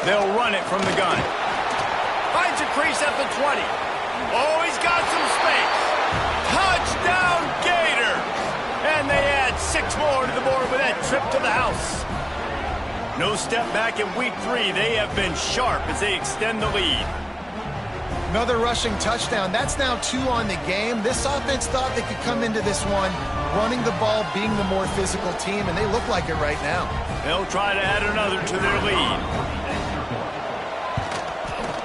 They'll run it from the gun. Finds a crease at the 20. Oh, he's got some space. Touchdown, Gators! And they add 6 more to the board with that trip to the house. No step back in week 3. They have been sharp as they extend the lead. Another rushing touchdown. That's now 2 on the game. This offense thought they could come into this one running the ball, being the more physical team, and they look like it right now. They'll try to add another to their lead.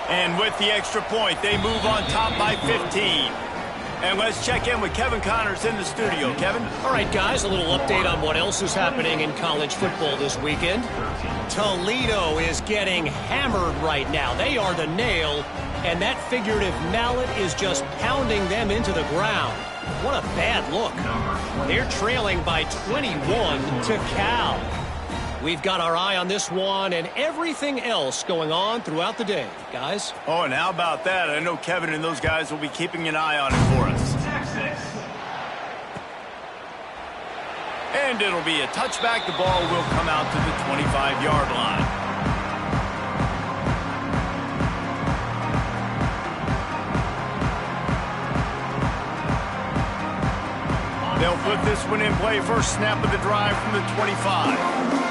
And with the extra point, they move on top by 15. And let's check in with Kevin Connors in the studio. Kevin? All right, guys, a little update on what else is happening in college football this weekend. Toledo is getting hammered right now. They are the nail, and that figurative mallet is just pounding them into the ground. What a bad look. They're trailing by 21 to Cal. We've got our eye on this one and everything else going on throughout the day, guys. Oh, and how about that? I know Kevin and those guys will be keeping an eye on it for us. And it'll be a touchback. The ball will come out to the 25-yard line. They'll put this one in play. First snap of the drive from the 25.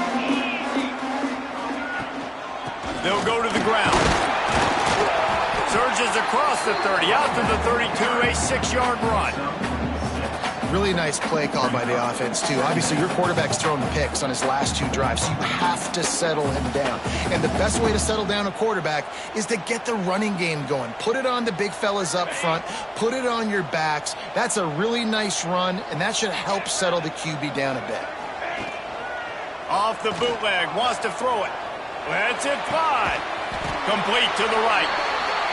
They'll go to the ground. Surges across the 30, out to the 32, a 6-yard run. Really nice play call by the offense, too. Obviously, your quarterback's thrown picks on his last 2 drives, so you have to settle him down. And the best way to settle down a quarterback is to get the running game going. Put it on the big fellas up front. Put it on your backs. That's a really nice run, and that should help settle the QB down a bit. Off the bootleg, wants to throw it. Let's it fly. Complete to the right.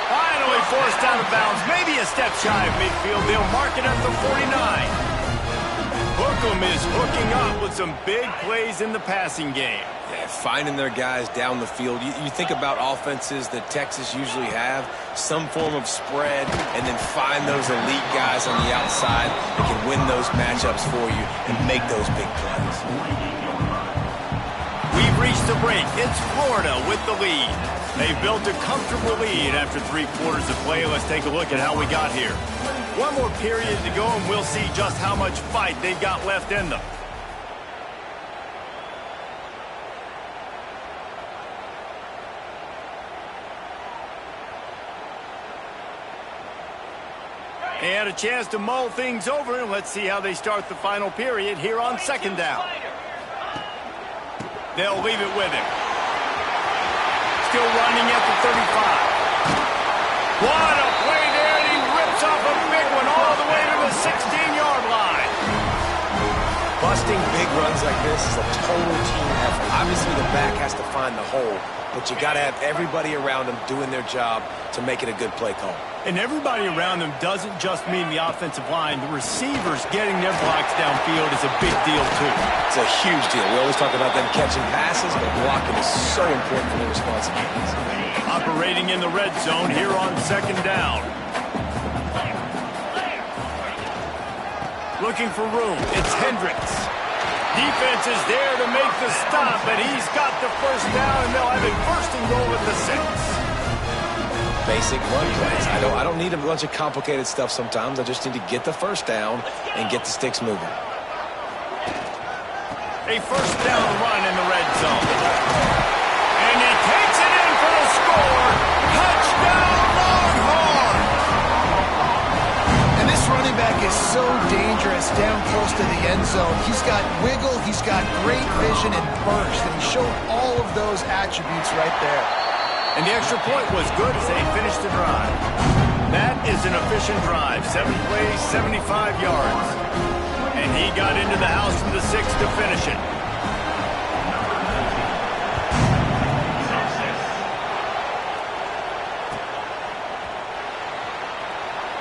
Finally forced out of bounds. Maybe a step shy of midfield. They'll mark it at the 49. Hookem is hooking up with some big plays in the passing game. Yeah, finding their guys down the field. You think about offenses that Texas usually have, some form of spread, and then find those elite guys on the outside that can win those matchups for you and make those big plays. We've reached the break. It's Florida with the lead. They've built a comfortable lead after 3 quarters of play. Let's take a look at how we got here. One more period to go, and we'll see just how much fight they've got left in them. They had a chance to mull things over, and let's see how they start the final period here on 2nd down. They'll leave it with him. Still running at the 35. What a play there, and he rips off a big one all the way to the 16-yard line. Busting big runs like this is a total team effort. Obviously, the back has to find the hole, but you got to have everybody around them doing their job to make it a good play call. And everybody around them doesn't just mean the offensive line. The receivers getting their blocks downfield is a big deal, too. It's a huge deal. We always talk about them catching passes, but blocking is so important for their responsibilities. Operating in the red zone here on 2nd down. Looking for room. It's Hendricks. Defense is there to make the stop, but he's got the first down, and they'll have it 1st and goal at the 6. Basic run plays. I don't need a bunch of complicated stuff sometimes. I just need to get the first down and get the sticks moving. A 1st down run in the red zone. And he takes it in for the score. Touchdown, Longhorns! And this run running back is so dangerous down close to the end zone. He's got wiggle, he's got great vision and burst, and he showed all of those attributes right there. And the extra point was good as they finished the drive. That is an efficient drive. 7 plays, 75 yards. And he got into the house from the 6 to finish it.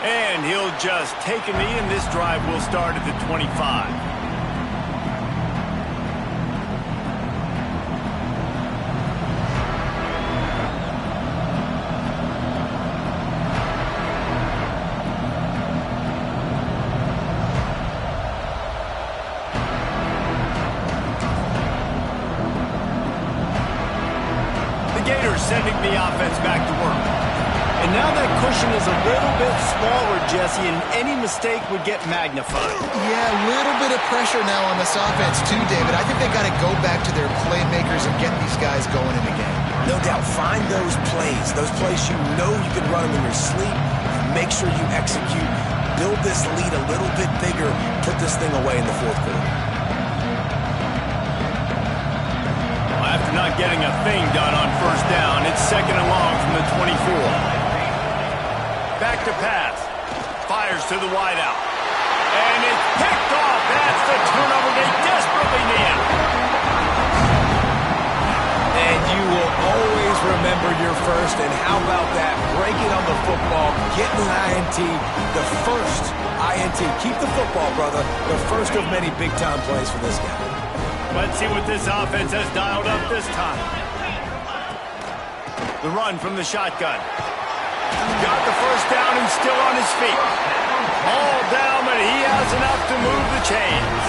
And he'll just take a knee, and this drive will start at the 25. The Gators sending the offense back to work. And now that cushion is a little bit smaller, Jesse, and any mistake would get magnified. Yeah, a little bit of pressure now on this offense too, David. I think they got to go back to their playmakers and get these guys going in the game. No doubt, find those plays you know you can run them in your sleep. Make sure you execute. Build this lead a little bit bigger. Put this thing away in the fourth quarter. After not getting a thing done on first down, it's 2nd and long from the 24. Back to pass. Fires to the wideout. And it's picked off. That's the turnover they desperately need. And you will always remember your first. And how about that? Break it on the football. Getting an INT. The first INT. Keep the football, brother. The first of many big-time plays for this guy. Let's see what this offense has dialed up this time. The run from the shotgun. Got the first down and still on his feet. All down, but he has enough to move the chains.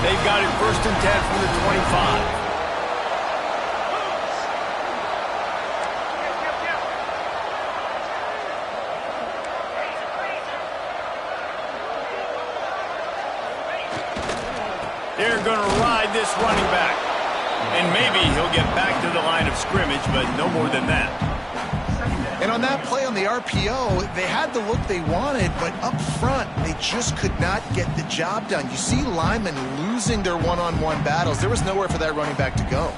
They've got it 1st and 10 from the 25. They're going to ride this running back. And maybe he'll get back to the line of scrimmage, but no more than that. And on that play on the RPO, they had the look they wanted, but up front, they just could not get the job done. You see linemen losing their one-on-one battles. There was nowhere for that running back to go.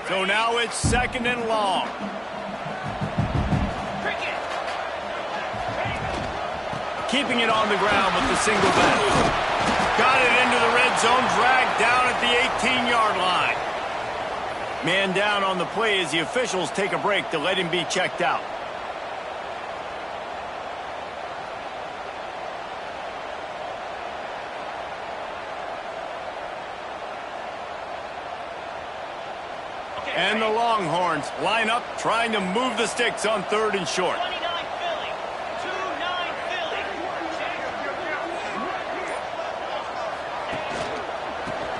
So now it's 2nd and long. Keeping it on the ground with the single back. Got it into the red zone, dragged down at the 18-yard line. Man down on the play as the officials take a break to let him be checked out. And the Longhorns line up, trying to move the sticks on 3rd and short.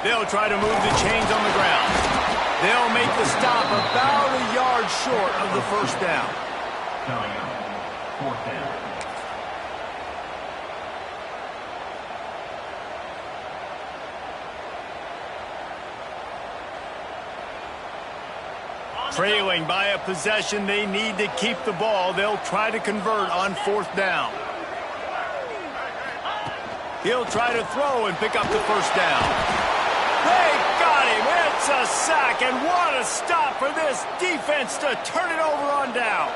They'll try to move the chains on the ground. They'll make the stop about a yard short of the first down. 4th down. Trailing by a possession, they need to keep the ball. They'll try to convert on 4th down. He'll try to throw and pick up the first down. They got him. It's a sack, and what a stop for this defense to turn it over on downs.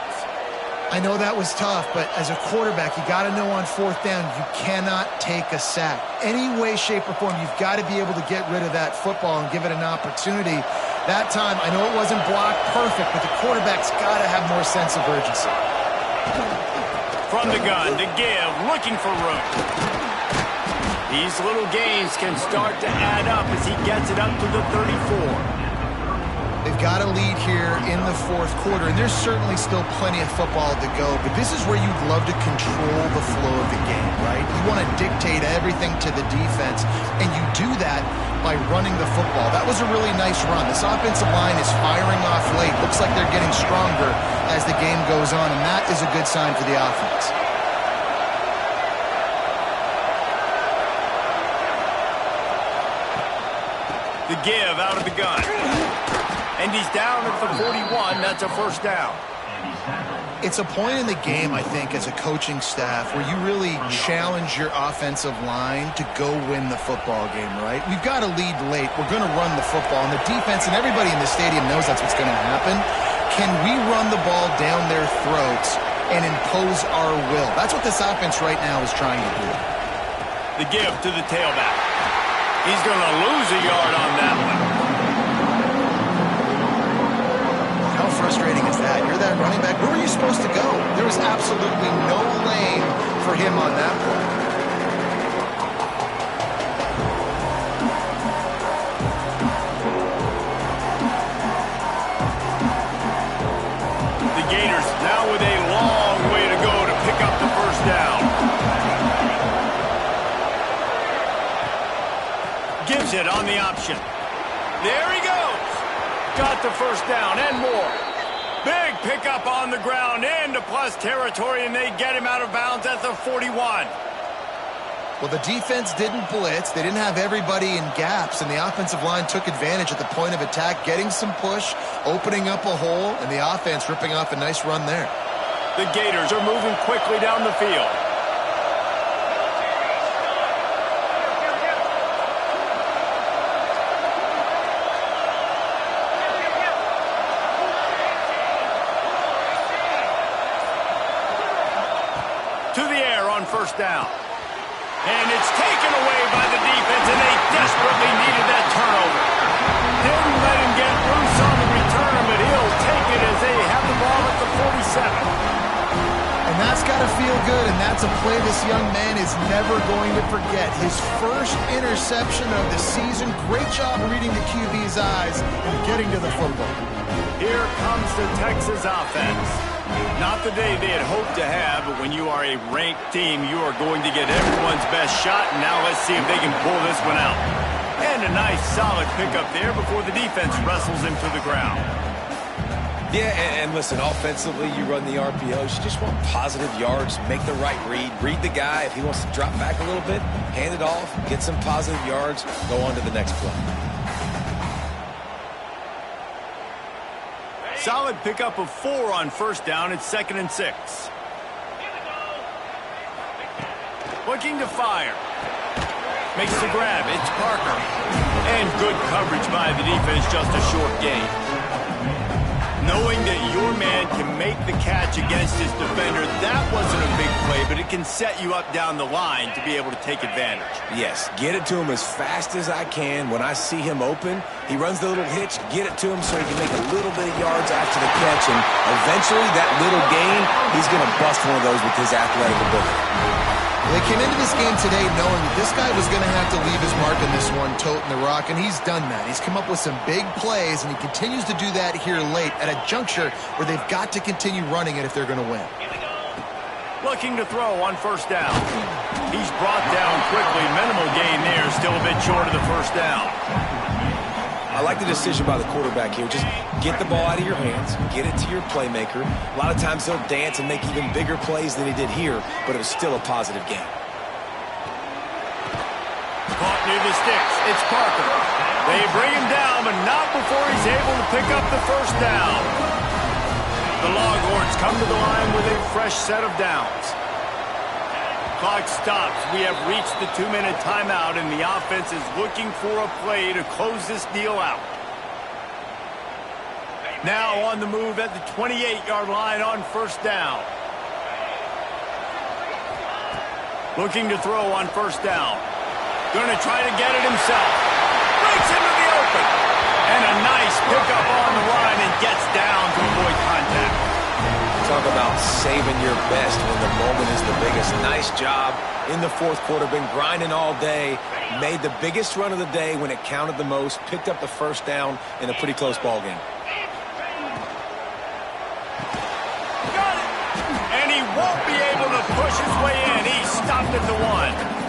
I know that was tough, but as a quarterback, you got to know on 4th down, you cannot take a sack. Any way, shape, or form, you've got to be able to get rid of that football and give it an opportunity. That time, I know it wasn't blocked perfect, but the quarterback's got to have more sense of urgency. From the gun to give, looking for room. These little gains can start to add up as he gets it up to the 34. They've got a lead here in the 4th quarter, and there's certainly still plenty of football to go, but this is where you'd love to control the flow of the game, right? You want to dictate everything to the defense, and you do that by running the football. That was a really nice run. This offensive line is firing off late. Looks like they're getting stronger as the game goes on, and that is a good sign for the offense. The give out of the gun. And he's down at the 41. That's a first down. It's a point in the game, I think, as a coaching staff where you really challenge your offensive line to go win the football game, right? We've got to lead late. We're going to run the football. And the defense and everybody in the stadium knows that's what's going to happen. Can we run the ball down their throats and impose our will? That's what this offense right now is trying to do. The give to the tailback. He's going to lose a yard on that one. How frustrating is that? You're that running back. Where were you supposed to go? There was absolutely no lane for him on that play. The Gators now with a long way to go to pick up the first down. Gives it on the option. There he goes. Got the first down and more. Big pickup on the ground into plus territory, and they get him out of bounds at the 41. Well, the defense didn't blitz. They didn't have everybody in gaps, and the offensive line took advantage at the point of attack, getting some push, opening up a hole, and the offense ripping off a nice run there. The Gators are moving quickly down the field. To the air on first down. And it's taken away by the defense, and they desperately needed that turnover. Didn't let him get loose on the return, but he'll take it as they have the ball at the 47. And that's got to feel good, and that's a play this young man is never going to forget. His first interception of the season. Great job reading the QB's eyes and getting to the football. Here comes the Texas offense. Not the day they had hoped to have, but when you are a ranked team, you are going to get everyone's best shot. And now let's see if they can pull this one out. And a nice solid pickup there before the defense wrestles him to the ground. Yeah, and listen, offensively, you run the RPOs. You just want positive yards, make the right read the guy. If he wants to drop back a little bit, hand it off, get some positive yards, go on to the next play. Solid pickup of 4 on first down. It's 2nd and 6. Looking to fire. Makes the grab. It's Parker. And good coverage by the defense. Just a short gain. Knowing that your man can make the catch against his defender, that wasn't a big play, but it can set you up down the line to be able to take advantage. Yes, get it to him as fast as I can. When I see him open, he runs the little hitch, get it to him so he can make a little bit of yards after the catch, and eventually that little gain, he's going to bust one of those with his athletic ability. They came into this game today knowing that this guy was going to have to leave his mark in this one, toting the rock, and he's done that. He's come up with some big plays, and he continues to do that here late at a juncture where they've got to continue running it if they're going to win. Looking to throw on first down. He's brought down quickly. Minimal gain there, still a bit short of the first down. I like the decision by the quarterback here. Just get the ball out of your hands, get it to your playmaker. A lot of times he'll dance and make even bigger plays than he did here, but it was still a positive game. Caught near the sticks. It's Parker. They bring him down, but not before he's able to pick up the first down. The Longhorns come to the line with a fresh set of downs. Clock stops. We have reached the 2-minute timeout, and the offense is looking for a play to close this deal out. Now on the move at the 28-yard line on first down. Looking to throw on first down. Going to try to get it himself. Breaks into the open. And a nice pickup on the line and gets down to avoid contact. Talk about saving your best when the moment is the biggest. Nice job in the fourth quarter. Been grinding all day. Made the biggest run of the day when it counted the most. Picked up the first down in a pretty close ball game. Got it! And he won't be able to push his way in. He stopped at the 1.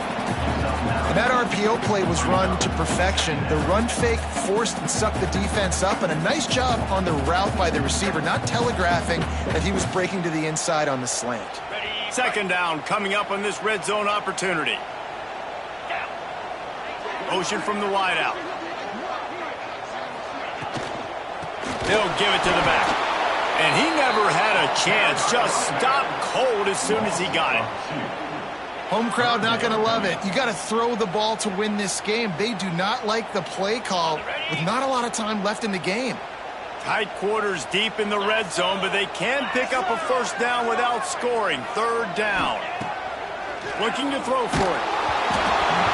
And that RPO play was run to perfection. The run fake forced and sucked the defense up, and a nice job on the route by the receiver, not telegraphing that he was breaking to the inside on the slant. 2nd down coming up on this red zone opportunity. Motion from the wideout. They'll give it to the back. And he never had a chance. Just stopped cold as soon as he got it. Home crowd not going to love it. You got to throw the ball to win this game. They do not like the play call with not a lot of time left in the game. Tight quarters deep in the red zone, but they can pick up a first down without scoring. Third down. Looking to throw for it.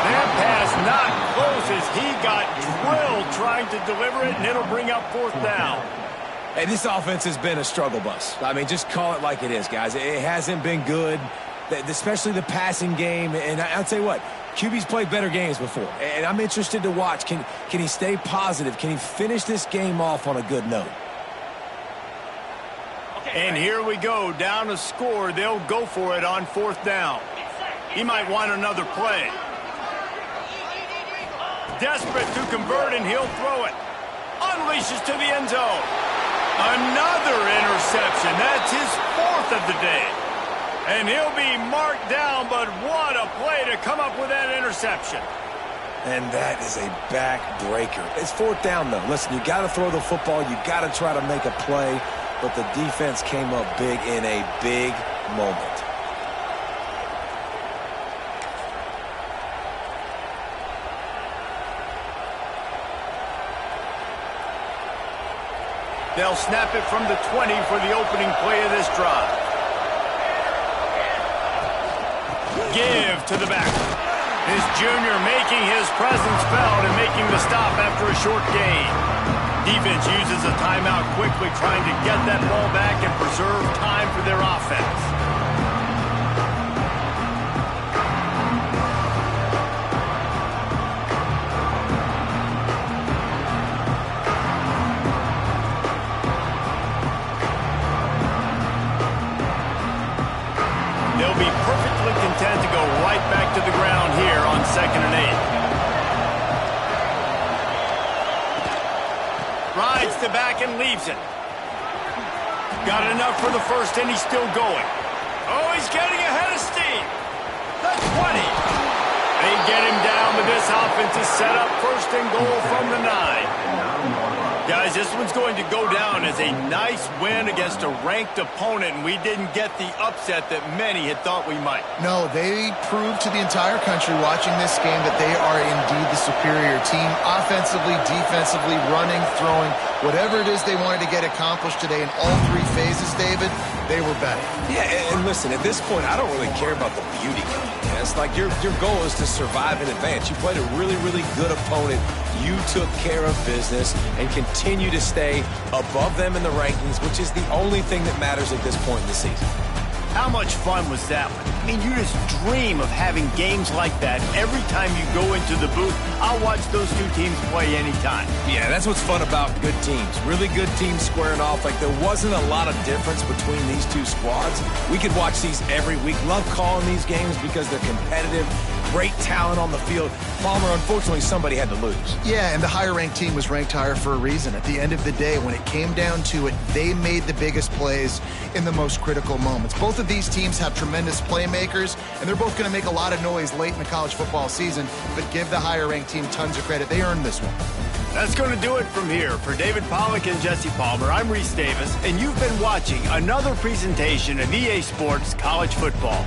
That pass not close as he got drilled trying to deliver it, and it'll bring up fourth down. Hey, this offense has been a struggle bus. I mean, just call it like it is, guys. It hasn't been good, especially the passing game. And I'll tell you what, QB's played better games before. And I'm interested to watch. Can he stay positive? Can he finish this game off on a good note? And here we go, down a score. They'll go for it on fourth down. He might want another play. Desperate to convert, and he'll throw it. Unleashes to the end zone. Another interception. That's his fourth of the day. And he'll be marked down, but what a play to come up with that interception. And that is a backbreaker. It's fourth down, though. Listen, you got to throw the football. You got to try to make a play. But the defense came up big in a big moment. They'll snap it from the 20 for the opening play of this drive. Give to the back. His junior making his presence felt and making the stop after a short gain. Defense uses a timeout quickly, trying to get that ball back and preserve time for their offense. They'll be perfectly content to go right back to the ground here on 2nd and 8. Rides the back and leaves it. Got enough for the first, and he's still going. Oh, he's getting ahead of steam. The 20. They get him down, but this offense is set up first and goal from the 9. Guys, this one's going to go down as a nice win against a ranked opponent, and we didn't get the upset that many had thought we might. No, they proved to the entire country watching this game that they are indeed the superior team. Offensively, defensively, running, throwing, whatever it is they wanted to get accomplished today in all three phases, David, they were better. Yeah, and listen, at this point, I don't really care about the beauty game. It's like your goal is to survive and advance. You played a really, really good opponent. You took care of business and continue to stay above them in the rankings, which is the only thing that matters at this point in the season. How much fun was that one? I mean, you just dream of having games like that every time you go into the booth. I'll watch those two teams play anytime. Yeah, that's what's fun about good teams. Really good teams squaring off. Like, there wasn't a lot of difference between these two squads. We could watch these every week. Love calling these games because they're competitive. Great talent on the field. Palmer, unfortunately, somebody had to lose. Yeah, and the higher-ranked team was ranked higher for a reason. At the end of the day, when it came down to it, they made the biggest plays in the most critical moments. Both of these teams have tremendous playmakers, and they're both going to make a lot of noise late in the college football season, but give the higher-ranked team tons of credit. They earned this one. That's going to do it from here. For David Pollack and Jesse Palmer, I'm Reese Davis, and you've been watching another presentation of EA Sports College Football.